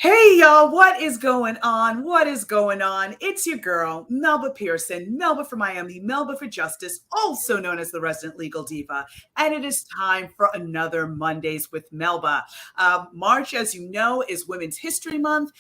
Hey y'all, what is going on? What is going on? It's your girl, Melba Pearson, Melba for Miami, Melba for Justice, also known as the resident legal diva. And it is time for another Mondays with Melba. March, as you know, is Women's History Month.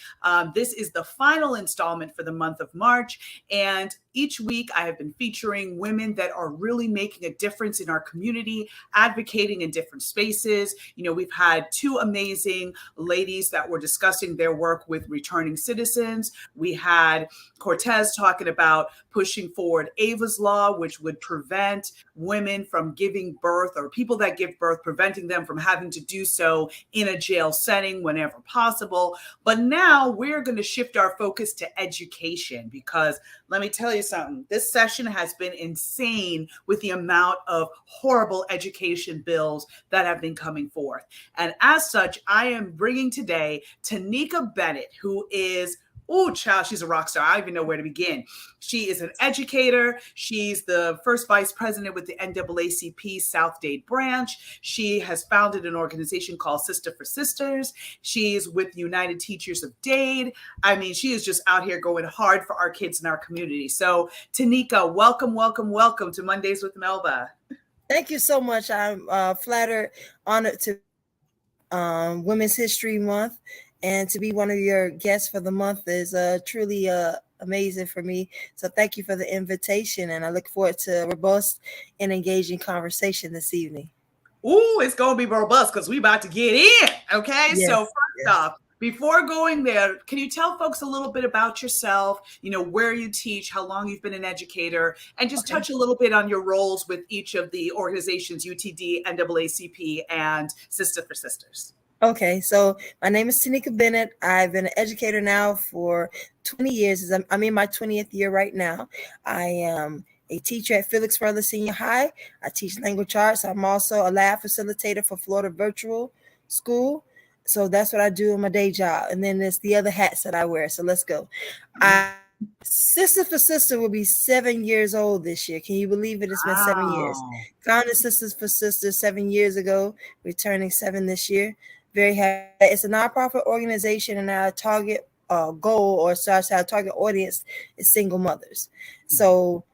This is the final installment for the month of March. And each week I have been featuring women that are really making a difference in our community, advocating in different spaces. You know, we've had two amazing ladies that were discussing their work with returning citizens. We had Cortez talking about pushing forward Ava's Law, which would prevent women from giving birth, or people that give birth, preventing them from having to do so in a jail setting whenever possible. But now we're going to shift our focus to education, because let me tell you something, this session has been insane with the amount of horrible education bills that have been coming forth. And as such, I am bringing today Tanika Bennett, who is, oh, child, she's a rock star. I don't even know where to begin. She is an educator. She's the first vice president with the NAACP South Dade branch. She has founded an organization called Sister for Sisters. She's with United Teachers of Dade. I mean, she is just out here going hard for our kids in our community. So, Tanika, welcome, welcome, welcome to Mondays with Melba. Thank you so much. I'm flattered, honored to Women's History Month, and to be one of your guests for the month is truly amazing for me. So thank you for the invitation, and I look forward to a robust and engaging conversation this evening. Ooh, it's going to be robust because we about to get in. Okay. So Yes, first yes. off, before going there, can you tell folks a little bit about yourself, you know, where you teach, how long you've been an educator, and just Okay. touch a little bit on your roles with each of the organizations, UTD, NAACP, and Sister for Sisters? Okay, so my name is Tanika Bennett. I've been an educator now for 20 years. I'm in my 20th year right now. I am a teacher at Felix Furler Senior High. I teach language arts. I'm also a lab facilitator for Florida Virtual School. So that's what I do in my day job. And then there's the other hats that I wear. So let's go. I Sister for Sister will be 7 years old this year. Can you believe it? It's been 7 years. Wow. Founded Sisters for Sisters 7 years ago, returning 7 this year. Very happy. It's a nonprofit organization, and our target goal, or our target audience, is single mothers. So,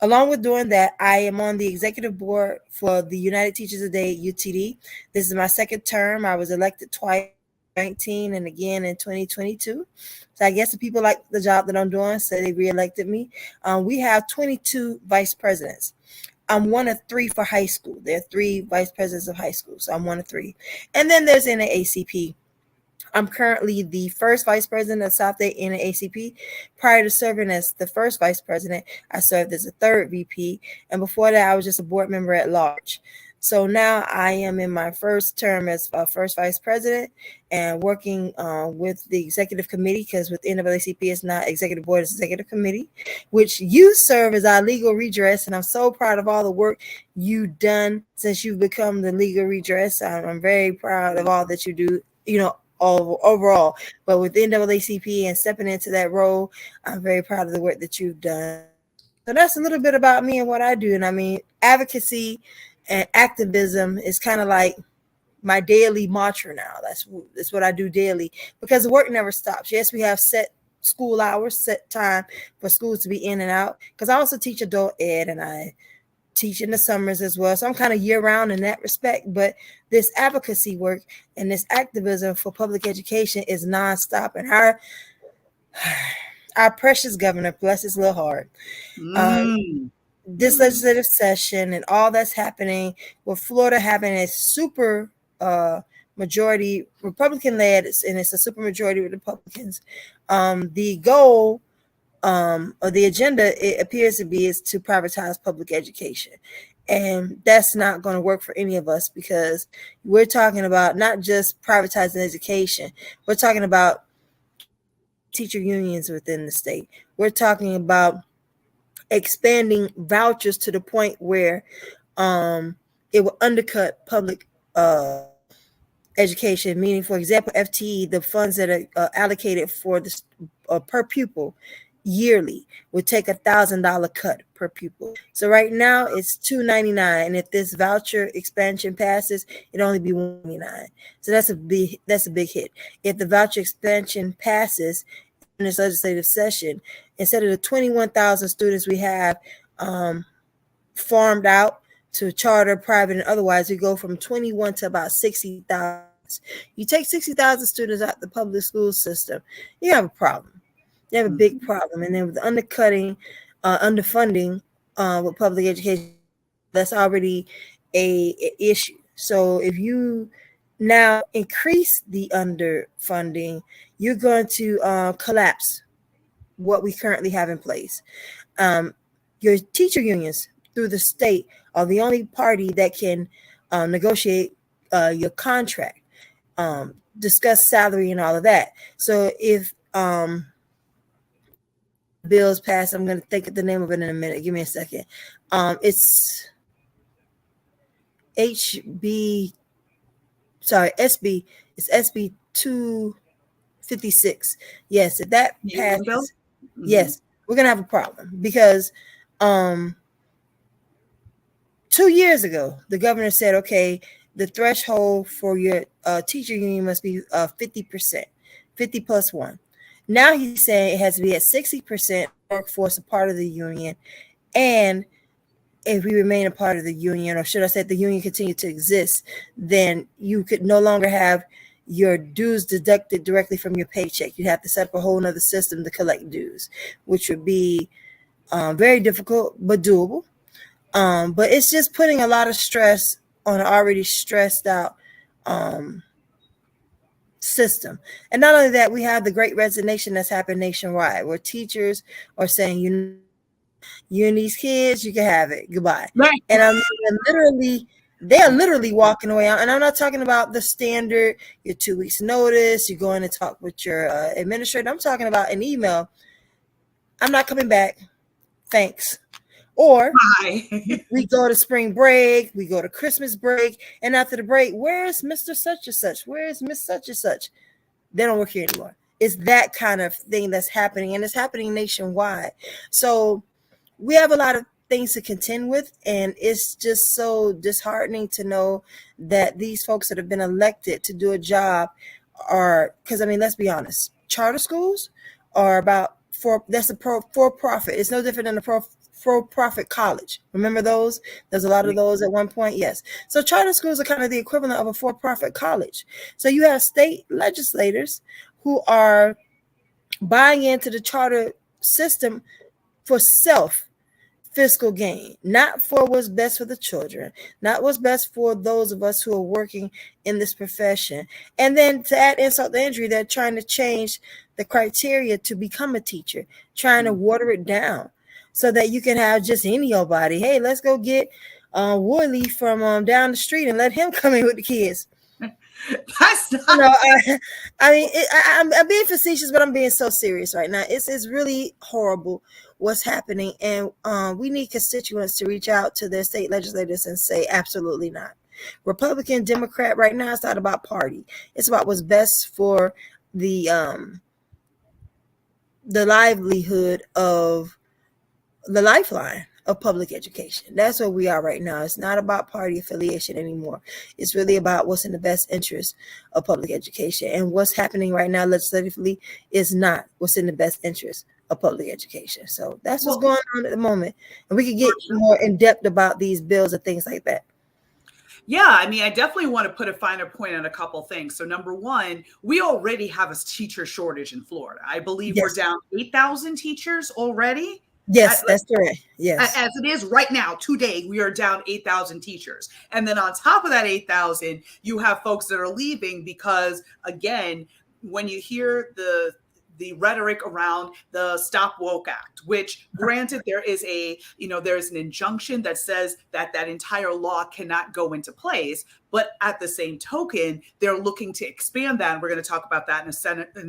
along with doing that, I am on the executive board for the United Teachers of Day UTD. This is my second term. I was elected twice, 2019 and again in 2022. So I guess the people like the job that I'm doing, so they reelected me. We have 22 vice presidents. I'm one of three for high school. There are three vice presidents of high school, so I'm one of three. And then there's NAACP. I'm currently the first vice president of South Dade NAACP. Prior to serving as the first vice president, I served as a third VP. And before that, I was just a board member at large. So now I am in my first term as first vice president and working with the executive committee, because with NAACP, it's not executive board, it's executive committee, which you serve as our legal redress. And I'm so proud of all the work you've done since you've become the legal redress. I'm very proud of all that you do, all overall. But with NAACP and stepping into that role, I'm very proud of the work that you've done. So that's a little bit about me and what I do. And I mean, advocacy and activism is kind of like my daily mantra now. That's what I do daily, because the work never stops. Yes, we have set school hours, set time for schools to be in and out, because I also teach adult ed and I teach in the summers as well. So I'm kind of year round in that respect. But this advocacy work and this activism for public education is nonstop. And our precious governor, bless his little heart, Mm. this legislative session and all that's happening, with Florida having a super majority Republican led, and it's a super majority with Republicans. The goal or the agenda, it appears to be, is to privatize public education. And that's not going to work for any of us, because we're talking about not just privatizing education. We're talking about teacher unions within the state. We're talking about expanding vouchers to the point where it will undercut public education. Meaning, for example, FTE, the funds that are allocated for this per pupil, yearly would take $1,000 cut per pupil. So right now it's $299, and if this voucher expansion passes, it only be $199. So that's a big hit. If the voucher expansion passes in this legislative session, instead of the 21,000 students we have farmed out to charter, private, and otherwise, we go from 21 to about 60,000. You take 60,000 students out the public school system, you have a problem. You have a big problem. And then with the underfunding with public education, that's already a issue. So if you now increase the underfunding, you're going to collapse what we currently have in place. Your teacher unions through the state are the only party that can negotiate your contract, discuss salary and all of that. So if bills pass, I'm going to think of the name of it in a minute. Give me a second. It's SB. It's SB 256. Yes, if that passes, yes, we're going to have a problem because 2 years ago, the governor said, okay, the threshold for your teacher union must be 50%, 50 plus one. Now he's saying it has to be at 60% workforce, a part of the union. And if we remain a part of the union, or should I say the union continue to exist, then you could no longer have your dues deducted directly from your paycheck. You'd have to set up a whole nother system to collect dues, which would be very difficult, but doable. But it's just putting a lot of stress on an already stressed out system. And not only that, we have the great resignation that's happened nationwide, where teachers are saying, you and these kids, you can have it. Goodbye. Right. And they're literally walking away. And I'm not talking about the standard, your 2 weeks notice, you go in and talk with your administrator. I'm talking about an email. I'm not coming back. Thanks. Or we go to spring break, we go to Christmas break, and after the break, where's Mr. Such and Such? Where's Miss Such and Such? They don't work here anymore. It's that kind of thing that's happening, and it's happening nationwide. So we have a lot of things to contend with, and it's just so disheartening to know that these folks that have been elected to do a job are, because I mean, let's be honest, charter schools are about that's a for-profit. It's no different than a for-profit college. Remember those? There's a lot of those at one point. Yes. So charter schools are kind of the equivalent of a for-profit college. So you have state legislators who are buying into the charter system for fiscal gain, not for what's best for the children, not what's best for those of us who are working in this profession. And then to add insult to injury, they're trying to change the criteria to become a teacher, trying to water it down so that you can have just any old body. Hey, let's go get Woodley from down the street and let him come in with the kids. That's not. I mean, I'm being facetious, but I'm being so serious right now. It's really horrible what's happening, and we need constituents to reach out to their state legislators and say, absolutely not. Republican, Democrat, right now, it's not about party. It's about what's best for the livelihood of the lifeline of public education. That's where we are right now. It's not about party affiliation anymore. It's really about what's in the best interest of public education. And what's happening right now legislatively is not what's in the best interest of public education. So that's what's going on at the moment. And we can get more in depth about these bills and things like that. Yeah, I mean, I definitely want to put a finer point on a couple things. So number one, we already have a teacher shortage in Florida. I believe we're down 8,000 teachers already. Yes, that's correct. Yes. As it is right now, today, we are down 8,000 teachers. And then on top of that 8,000, you have folks that are leaving because, again, when you hear the rhetoric around the Stop Woke Act, which granted there is there's an injunction that says that entire law cannot go into place. But at the same token, they're looking to expand that. And we're going to talk about that in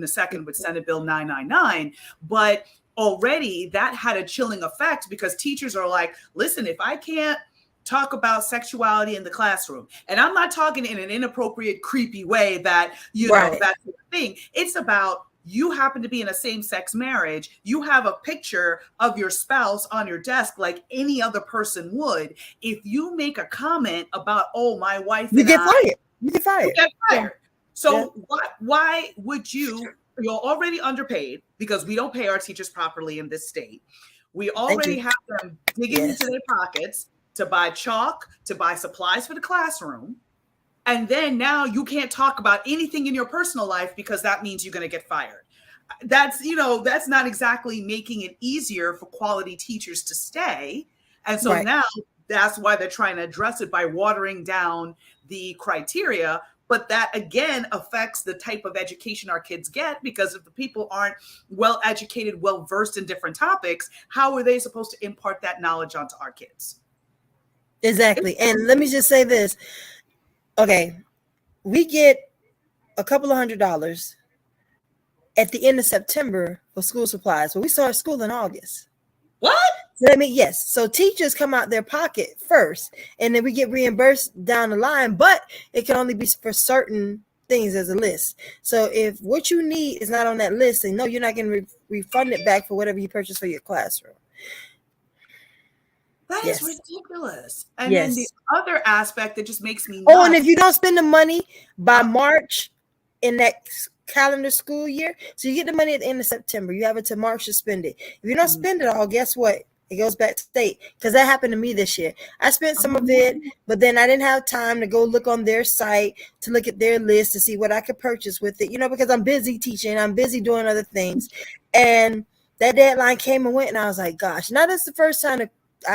a second with Senate Bill 999. But already that had a chilling effect because teachers are like, listen, if I can't talk about sexuality in the classroom, and I'm not talking in an inappropriate, creepy way that, that's the thing. It's about you happen to be in a same-sex marriage, you have a picture of your spouse on your desk like any other person would. If you make a comment about, oh, my wife You and get I, fired. You get you fired. get Yeah. fired. So why would you're already underpaid because we don't pay our teachers properly in this state. We Thank already you. have them digging into Yes. their pockets to buy chalk, to buy supplies for the classroom. And then now you can't talk about anything in your personal life because that means you're going to get fired. That's not exactly making it easier for quality teachers to stay. And so Right. now that's why they're trying to address it by watering down the criteria. But that again affects the type of education our kids get, because if the people aren't well educated, well versed in different topics, how are they supposed to impart that knowledge onto our kids? Exactly. And let me just say this. Okay. We get a couple of $100 at the end of September for school supplies. But we start school in August. What? Yes. So teachers come out their pocket first, and then we get reimbursed down the line, but it can only be for certain things as a list. So if what you need is not on that list, then no, you're not going to refund it back for whatever you purchased for your classroom. That is Yes. ridiculous. And then the Yes. other aspect that just makes me Oh, and nuts. if you don't spend the money by March in that calendar school year, so you get the money at the end of September, you have it to March to spend it. If you don't spend it all, guess what? It goes back to state, because that happened to me this year. I spent some of it, but then I didn't have time to go look on their site to look at their list to see what I could purchase with it, because I'm busy teaching, I'm busy doing other things. And that deadline came and went, and I was like, gosh, now that's the first time that I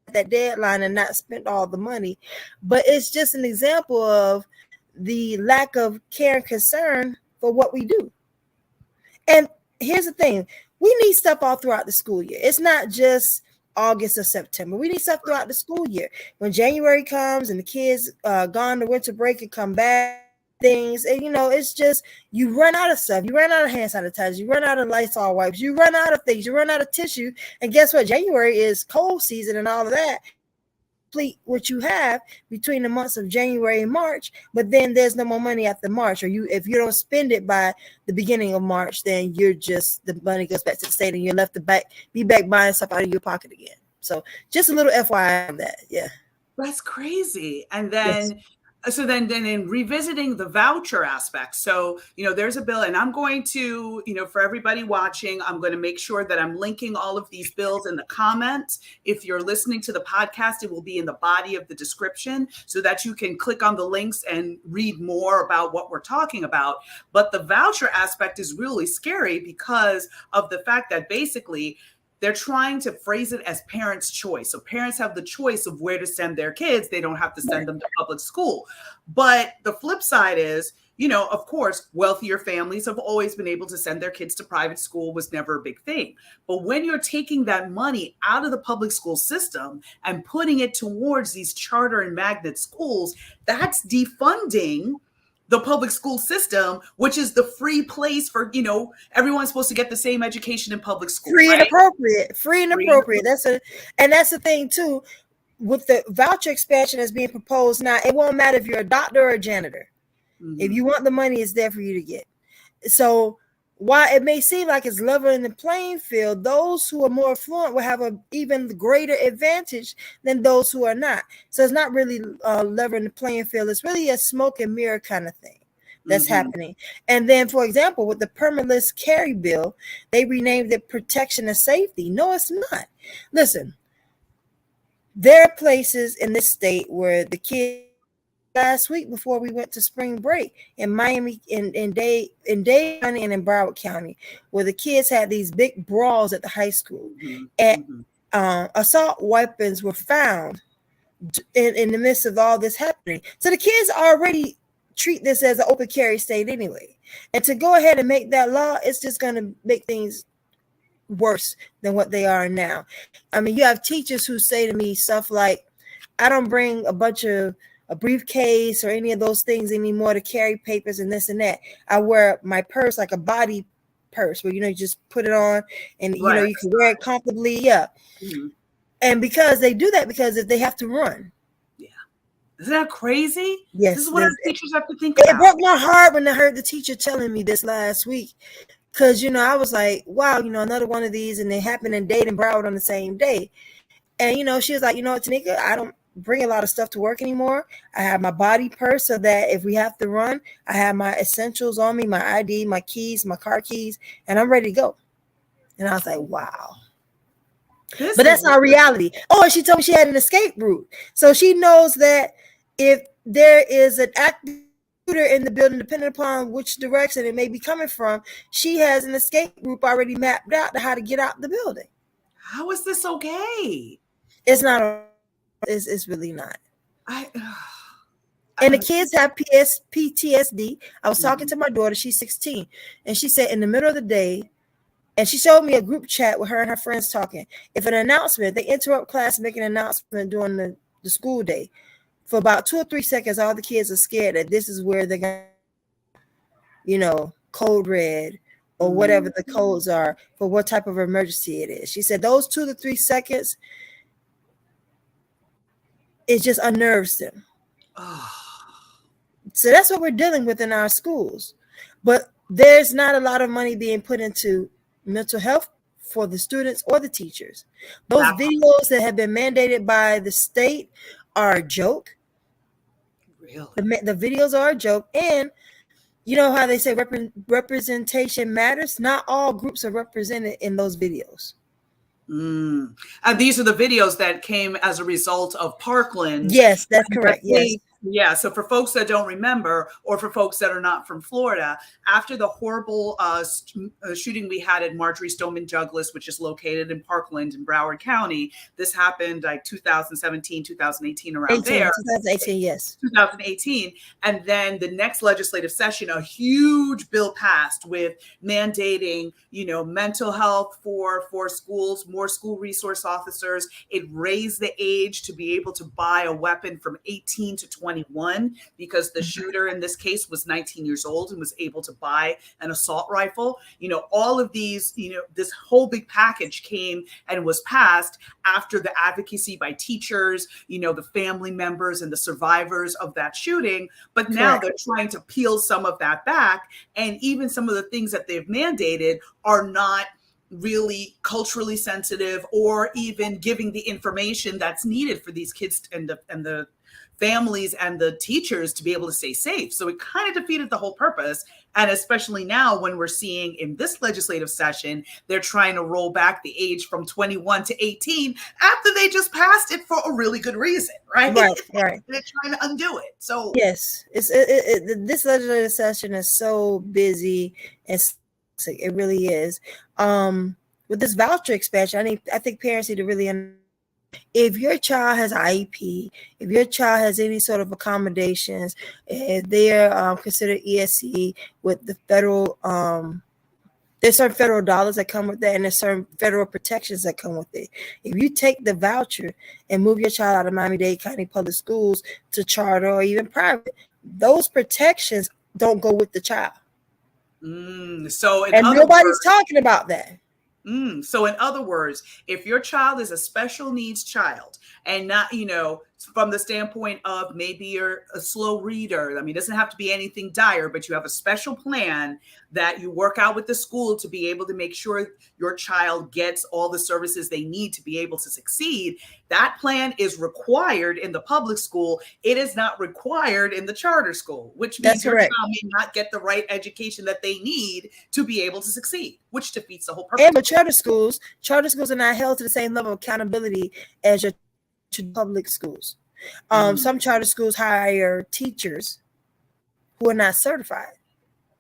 had that deadline and not spent all the money. But it's just an example of the lack of care and concern for what we do. And here's the thing. We need stuff all throughout the school year. It's not just August or September. We need stuff throughout the school year. When January comes and the kids gone to winter break and come back, things, and it's just you run out of stuff. You run out of hand sanitizer. You run out of Lysol wipes. You run out of things. You run out of tissue. And guess what? January is cold season and all of that. What you have between the months of January and March, but then there's no more money after March, or if you don't spend it by the beginning of March, then the money goes back to the state and you're left to be back buying stuff out of your pocket again. So just a little FYI on that. Yeah, that's crazy. And then then in revisiting the voucher aspect, so there's a bill, and I'm going to, for everybody watching, I'm going to make sure that I'm linking all of these bills in the comments. If you're listening to the podcast, it will be in the body of the description so that you can click on the links and read more about what we're talking about. But the voucher aspect is really scary because of the fact that basically they're trying to phrase it as parents' choice. So parents have the choice of where to send their kids. They don't have to send them to public school. But the flip side is, of course, wealthier families have always been able to send their kids to private school, was never a big thing. But when you're taking that money out of the public school system and putting it towards these charter and magnet schools, that's defunding the public school system, which is the free place for, everyone's supposed to get the same education in public school. Free right? and appropriate. Free and appropriate. That's the thing too. With the voucher expansion that's being proposed now, it won't matter if you're a doctor or a janitor. Mm-hmm. If you want the money, it's there for you to get. So while it may seem like it's leveling the playing field, those who are more affluent will have an even greater advantage than those who are not. So it's not really leveling the playing field. It's really a smoke and mirror kind of thing that's happening. And then, for example, with the permitless carry bill, they renamed it protection and safety. No, it's not. Listen, there are places in this state where the kids, last week before we went to spring break in Miami, in Dade County and in Broward County, where the kids had these big brawls at the high school, and assault weapons were found in the midst of all this happening. So the kids already treat this as an open carry state anyway, and to go ahead and make that law, it's just going to make things worse than what they are now. I mean, you have teachers who say to me stuff like, I don't bring a briefcase or any of those things anymore to carry papers and this and that. I wear my purse like a body purse where, you just put it on and, you can wear it comfortably. Yeah. Mm-hmm. And because they do that, because if they have to run. Yeah. Isn't that crazy? Yes. This is what our teachers have to think about. It broke my heart when I heard the teacher telling me this last week, Because, I was like, wow, another one of these, and they happened in Dade and Broward on the same day. And, she was like, what, Tanika, I don't bring a lot of stuff to work anymore. I have my body purse so that if we have to run, I have my essentials on me, my ID, my keys, my car keys, and I'm ready to go. And I was like, wow. But that's our reality. Oh, and she told me she had an escape route. So she knows that if there is an active shooter in the building, depending upon which direction it may be coming from, she has an escape route already mapped out to how to get out the building. How is this okay? It's not. It's really not. I And the kids have PTSD. I was talking Mhm. to my daughter. She's 16. And she said in the middle of the day, and she showed me a group chat with her and her friends talking. If an announcement, they interrupt class, make an announcement during the school day. For about 2 or 3 seconds, all the kids are scared that this is where they're going to, code red or whatever the codes are for what type of emergency it is. She said those 2 to 3 seconds, it just unnerves them. So that's what we're dealing with in our schools. But there's not a lot of money being put into mental health for the students or the teachers. Those videos that have been mandated by the state are a joke. Really? The videos are a joke. And you know how they say representation matters? Not all groups are represented in those videos. And these are the videos that came as a result of Parkland. Yes, that's correct. Yes. Yeah. So for folks that don't remember, or for folks that are not from Florida, after the horrible shooting we had at Marjorie Stoneman Douglas, which is located in Parkland in Broward County, this happened like 2017, 2018, around there. 2018, yes. 2018. And then the next legislative session, a huge bill passed with mandating, mental health for schools, more school resource officers. It raised the age to be able to buy a weapon from 18 to 21 because the shooter in this case was 19 years old and was able to buy an assault rifle. All of these, this whole big package came and was passed after the advocacy by teachers, the family members and the survivors of that shooting. But now they're trying to peel some of that back. And even some of the things that they've mandated are not really culturally sensitive or even giving the information that's needed for these kids and the families and the teachers to be able to stay safe. So it kind of defeated the whole purpose. And especially now when we're seeing in this legislative session, they're trying to roll back the age from 21 to 18 after they just passed it for a really good reason, right? Right. They're trying to undo it. So yes, this legislative session is so busy and it really is. With this voucher expansion, I think parents need to really understand. If your child has IEP, if your child has any sort of accommodations, if they're considered ESC with the federal, there's certain federal dollars that come with that, and there's certain federal protections that come with it. If you take the voucher and move your child out of Miami-Dade County Public Schools to charter or even private, those protections don't go with the child. So and nobody's talking about that. So in other words, if your child is a special needs child and not, from the standpoint of maybe you're a slow reader, I mean, it doesn't have to be anything dire, but you have a special plan that you work out with the school to be able to make sure your child gets all the services they need to be able to succeed. That plan is required in the public school. It is not required in the charter school, which means your child may not get the right education that they need to be able to succeed, which defeats the whole purpose. And with charter schools are not held to the same level of accountability as your public schools. Some charter schools hire teachers who are not certified.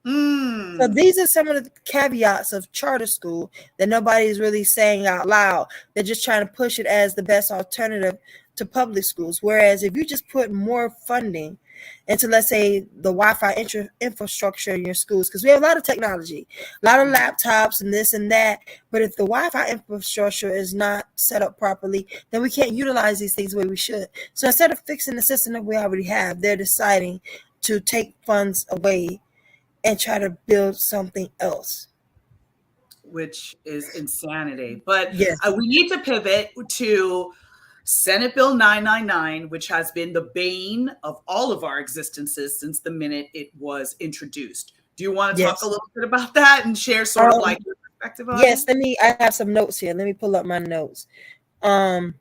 So these are some of the caveats of charter school that nobody is really saying out loud. They're just trying to push it as the best alternative to public schools. Whereas if you just put more funding into, let's say, the Wi-Fi infrastructure in your schools, because we have a lot of technology, a lot of laptops and this and that, but if the Wi-Fi infrastructure is not set up properly, then we can't utilize these things the way we should. So instead of fixing the system that we already have, they're deciding to take funds away and try to build something else, which is insanity. But yes, we need to pivot to Senate Bill 999, which has been the bane of all of our existences since the minute it was introduced. Do you want to talk a Yes. little bit about that and share sort of like your perspective on it? Yes, I have some notes here. Let me pull up my notes. Um,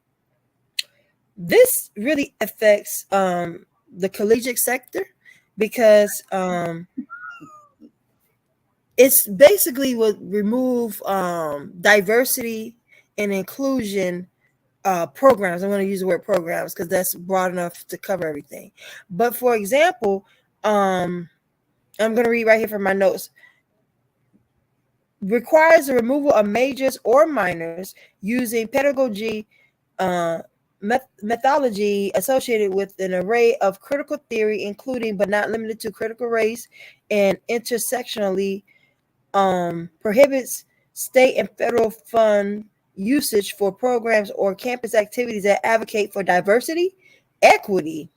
this really affects the collegiate sector because it's basically would remove diversity and inclusion programs. I'm going to use the word programs because that's broad enough to cover everything. But for example, I'm going to read right here from my notes. Requires the removal of majors or minors using pedagogy methodology associated with an array of critical theory, including but not limited to critical race and intersectionally, prohibits state and federal fund usage for programs or campus activities that advocate for diversity, equity,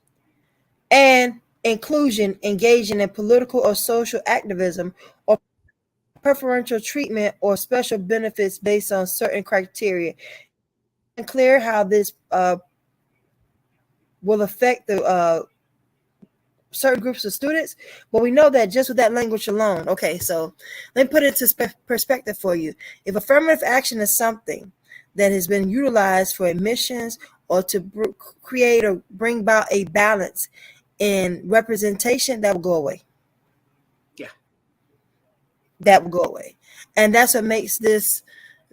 and inclusion, engaging in political or social activism, or preferential treatment or special benefits based on certain criteria. It's unclear how this will affect the certain groups of students, but we know that just with that language alone. Okay, so let me put it into perspective for you. If affirmative action is something that has been utilized for admissions or to create or bring about a balance in representation, that will go away. Yeah. That will go away. And that's what makes this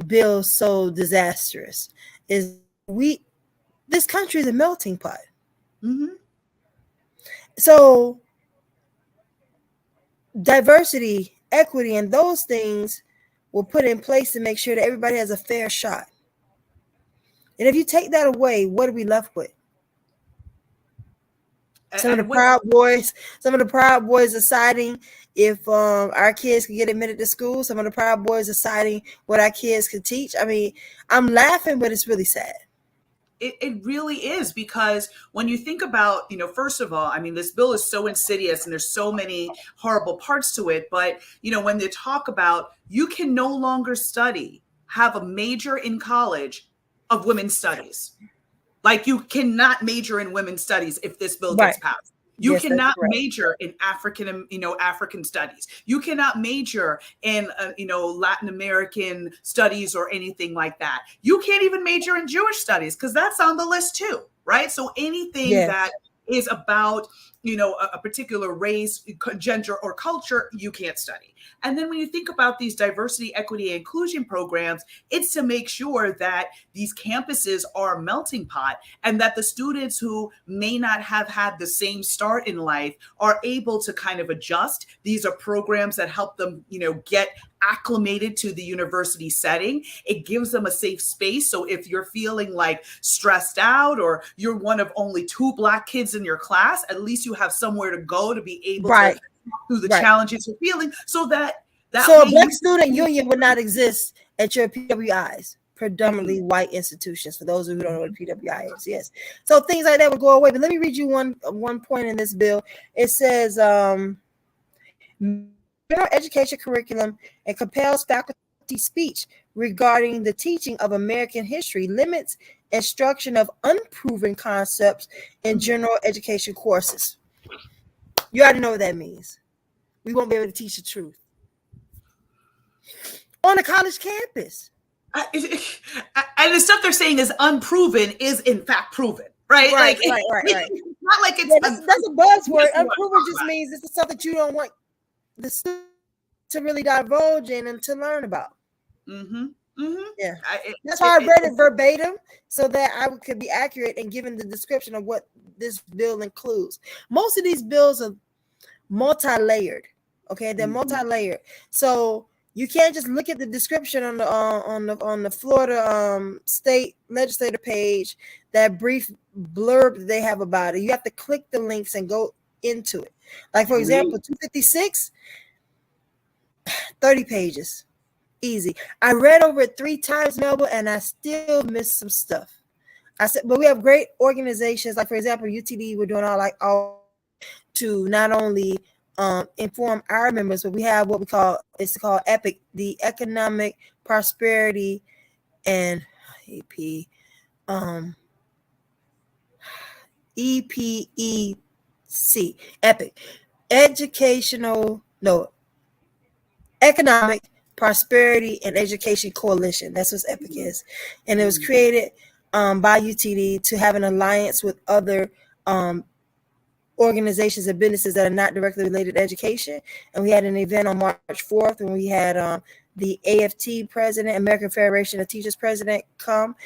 bill so disastrous, is this country is a melting pot. Mm-hmm. So diversity, equity, and those things were put in place to make sure that everybody has a fair shot. And if you take that away, what are we left with? Some of the Proud Boys deciding if our kids can get admitted to school. Some of the Proud Boys deciding what our kids can teach. I mean, I'm laughing, but it's really sad. It really is, because when you think about, first of all, I mean, this bill is so insidious and there's so many horrible parts to it. But, when they talk about you can no longer have a major in college of women's studies. Like, you cannot major in women's studies if this bill gets passed. You Yes, cannot major in African studies. You cannot major in, Latin American studies or anything like that. You can't even major in Jewish studies because that's on the list too, right? So anything that is about, a particular race, gender, or culture, you can't study. And then when you think about these diversity, equity, and inclusion programs, it's to make sure that these campuses are a melting pot and that the students who may not have had the same start in life are able to kind of adjust. These are programs that help them, get acclimated to the university setting. It gives them a safe space. So if you're feeling like stressed out or you're one of only 2 Black kids in your class, at least you have somewhere to go to be able to through the challenges you're feeling, so that a Black student union would not exist at your PWIs, predominantly white institutions. For those who don't know what PWI is, yes. So things like that would go away. But let me read you one point in this bill. It says general education curriculum and compels faculty speech regarding the teaching of American history, limits instruction of unproven concepts in general education courses. You already know what that means. We won't be able to teach the truth on a college campus. And the stuff they're saying is unproven is in fact proven, right? Right. It's not like it's that's a buzzword. Unproven just means this is something you don't want the student to really divulge in and to learn about. Mm-hmm. Mm-hmm. Yeah, that's why I read it verbatim so that I could be accurate and given the description of what this bill includes. Most of these bills are multi-layered. Okay, they're multi-layered. So you can't just look at the description on the Florida state legislator page, that brief blurb that they have about it. You have to click the links and go into it. Like, for example, 256, 30 pages. Easy. I read over it 3 times, Melba, and I still missed some stuff. I said, but we have great organizations, like for example, UTD. We're doing all to not only inform our members, but we have what it's called EPIC, the Economic Prosperity and EPEC, EPEC, EPIC, Economic Prosperity and Education Coalition. That's what EPIC is. And it was created by UTD to have an alliance with other organizations and businesses that are not directly related to education. And we had an event on March 4th, and we had the AFT president, American Federation of Teachers president, come.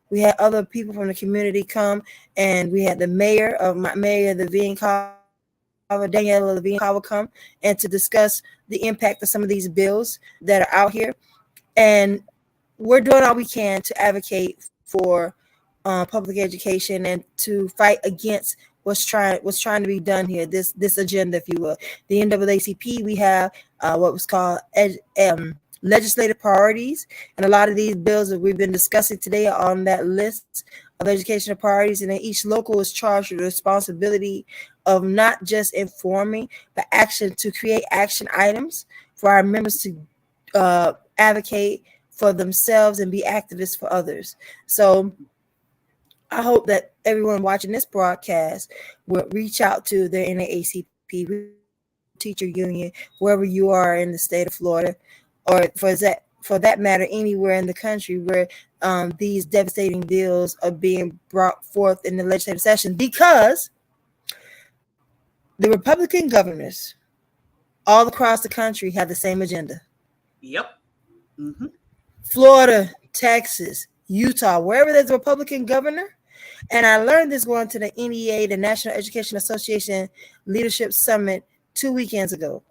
We had other people from the community come, and we had the mayor of the Daniela Levine Cava, come and to discuss the impact of some of these bills that are out here. And we're doing all we can to advocate for public education and to fight against what's trying to be done here. This agenda, if you will. The NAACP, we have what was called legislative priorities, and a lot of these bills that we've been discussing today are on that list of educational priorities. And then each local is charged with the responsibility of not just informing, but to create action items for our members to advocate for themselves and be activists for others. So I hope that everyone watching this broadcast will reach out to their NAACP teacher union, wherever you are in the state of Florida, or for that matter, anywhere in the country where these devastating bills are being brought forth in the legislative session, because the Republican governors all across the country have the same agenda. Yep. Mm-hmm. Florida, Texas, Utah, wherever there's a Republican governor. And I learned this going to the NEA, the National Education Association Leadership Summit 2 weekends ago.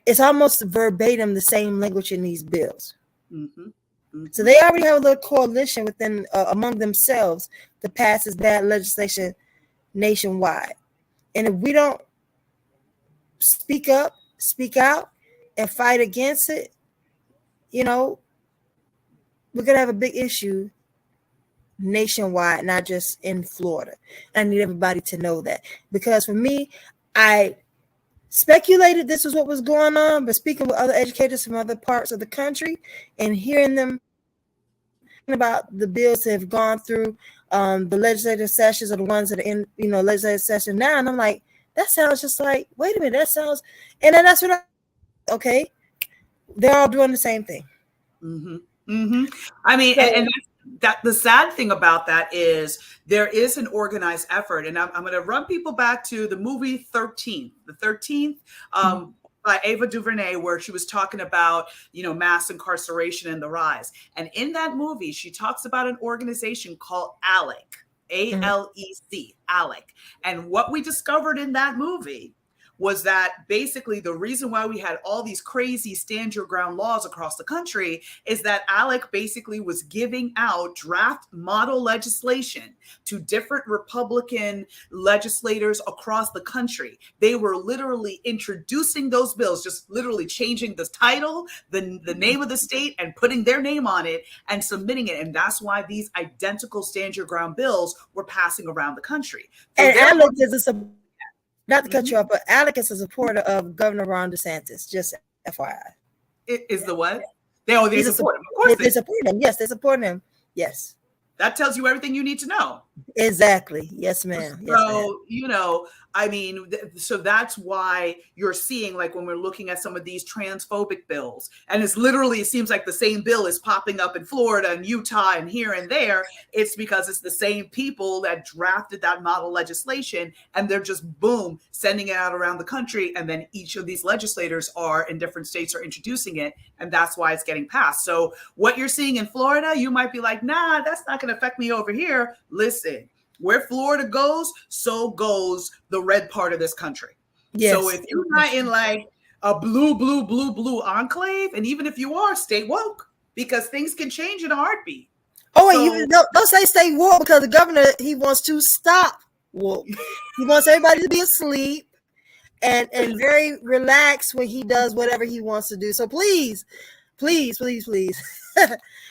It's almost verbatim the same language in these bills. Mm-hmm. Mm-hmm. So they already have a little coalition within among themselves to pass this bad legislation nationwide. And if we don't speak up, speak out, and fight against it, we're going to have a big issue nationwide, not just in Florida. I need everybody to know that, because for me, I speculated this was what was going on, but speaking with other educators from other parts of the country and hearing them about the bills that have gone through the legislative sessions, or the ones that are in legislative session now, and I'm like, that sounds just like, wait a minute, that sounds, and then that's what okay, they're all doing the same thing. Mm-hmm. Mm-hmm. I mean, and that the sad thing about that is there is an organized effort, and I'm going to run people back to the movie 13th, by Ava DuVernay, where she was talking about, mass incarceration and the rise. And in that movie, she talks about an organization called ALEC, ALEC, ALEC. And what we discovered in that movie was that basically the reason why we had all these crazy stand your ground laws across the country is that ALEC basically was giving out draft model legislation to different Republican legislators across the country. They were literally introducing those bills, just literally changing the title, the name of the state, and putting their name on it and submitting it. And that's why these identical stand your ground bills were passing around the country. So and ALEC is not to cut you off, but ALEC is a supporter of Governor Ron DeSantis, just FYI. Is the what? They support him. Of course they support him. Yes, they support him. Yes. That tells you everything you need to know. Exactly. Yes, ma'am. Yes, so, I mean, so that's why you're seeing, like, when we're looking at some of these transphobic bills, and it seems like the same bill is popping up in Florida and Utah and here and there. It's because it's the same people that drafted that model legislation, and they're just, boom, sending it out around the country. And then each of these legislators in different states are introducing it. And that's why it's getting passed. So what you're seeing in Florida, you might be like, nah, that's not going to affect me over here. Listen. Where Florida goes, so goes the red part of this country. Yes. So if you're not in like a blue enclave, and even if you are, stay woke, because things can change in a heartbeat. Don't say stay woke, because the governor, he wants to stop woke. He wants everybody to be asleep and very relaxed when he does whatever he wants to do. So please.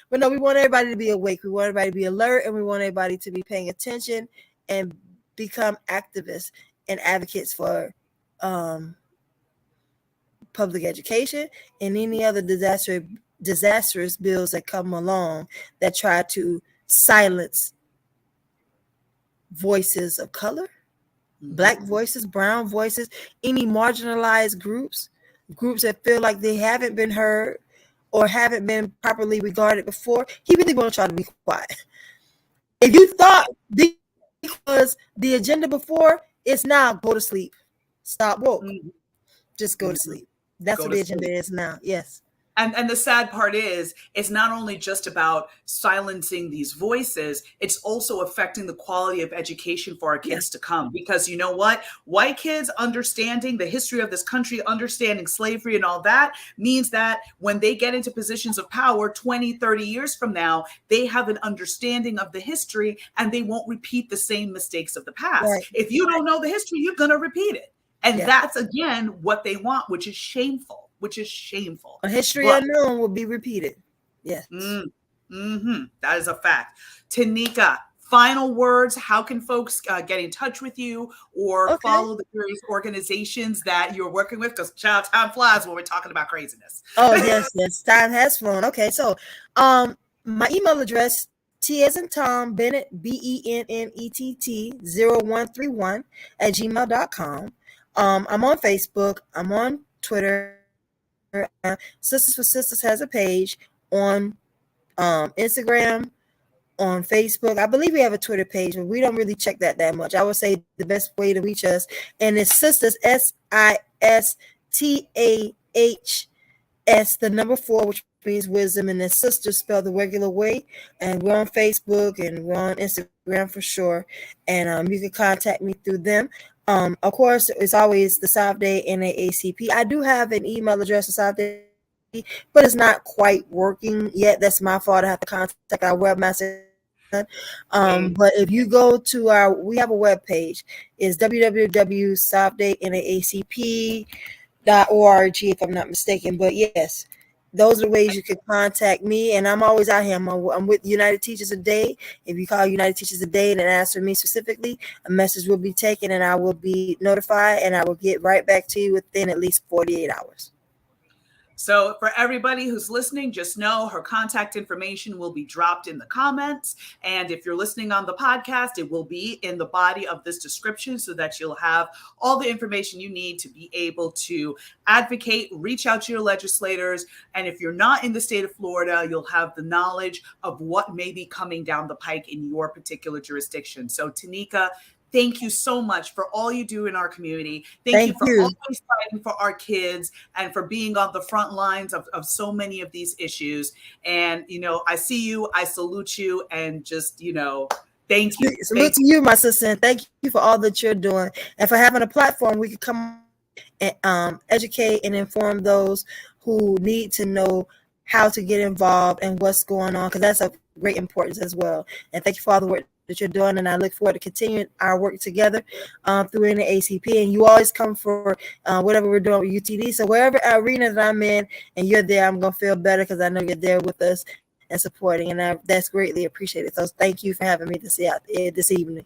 But no, we want everybody to be awake. We want everybody to be alert, and we want everybody to be paying attention and become activists and advocates for public education and any other disastrous bills that come along that try to silence voices of color, Black voices, brown voices, any marginalized groups. groups that feel like they haven't been heard or haven't been properly regarded before, he really want to try to be quiet. If you thought this was the agenda before, it's now go to sleep. Stop woke. Mhm. Just go to Mhm. sleep. That's Go what to the agenda sleep. is now. Yes. And the sad part is, it's not only just about silencing these voices, it's also affecting the quality of education for our Yeah. kids to come. Because you know what? White kids understanding the history of this country, understanding slavery and all that, means that when they get into positions of power 20, 30 years from now, they have an understanding of the history and they won't repeat the same mistakes of the past. Right. If you don't know the history, you're going to repeat it. And Yeah. that's, again, what they want, which is shameful. Which is shameful. A history But unknown will be repeated. Yes. that is a fact. Tanika, final words. How can folks get in touch with you or Okay. follow the various organizations that you're working with? Because child, time flies when we're talking about craziness. Oh, yes, yes. Time has flown. Okay, so my email address, T as in Tom, Bennett, Bennett 0131 at gmail.com. I'm on Facebook. I'm on Twitter. Sisters for Sisters has a page on Instagram, on Facebook. I believe we have a Twitter page, but we don't really check that much. I would say the best way to reach us, and it's Sisters, SISTAHS, the number 4, which means wisdom, and then sisters spelled the regular way. And we're on Facebook and we're on Instagram for sure. And you can contact me through them. Of course, it's always the South Day NAACP. I do have an email address, the South Day, but it's not quite working yet. That's my fault. I have to contact our webmaster. But if you go to we have a web page. It's www.southdaynaacp.org, if I'm not mistaken. But yes, those are the ways you can contact me. And I'm always out here. I'm with United Teachers a Day. If you call United Teachers a Day and ask for me specifically, a message will be taken and I will be notified and I will get right back to you within at least 48 hours. So for everybody who's listening, just know her contact information will be dropped in the comments. And if you're listening on the podcast, it will be in the body of this description so that you'll have all the information you need to be able to advocate, reach out to your legislators. And if you're not in the state of Florida, you'll have the knowledge of what may be coming down the pike in your particular jurisdiction. So Tanika, thank you so much for all you do in our community. Thank you for always fighting for our kids and for being on the front lines of so many of these issues. And, I see you, I salute you, and just, thank you. Salute to you, my sister, and thank you for all that you're doing and for having a platform we can come and educate and inform those who need to know how to get involved and what's going on, because that's of great importance as well. And thank you for all the work that you're doing, and I look forward to continuing our work together through the ACP. And you always come for whatever we're doing with UTD. So wherever arena that I'm in and you're there, I'm gonna feel better because I know you're there with us and supporting, and that's greatly appreciated. So thank you for having me this evening.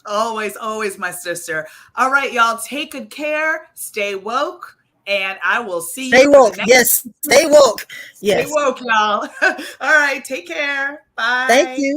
Always, my sister. All right, y'all, take good care, stay woke, and I will see you. Stay woke, yes. Stay woke, yes. Stay woke, y'all. All right, take care. Bye. Thank you.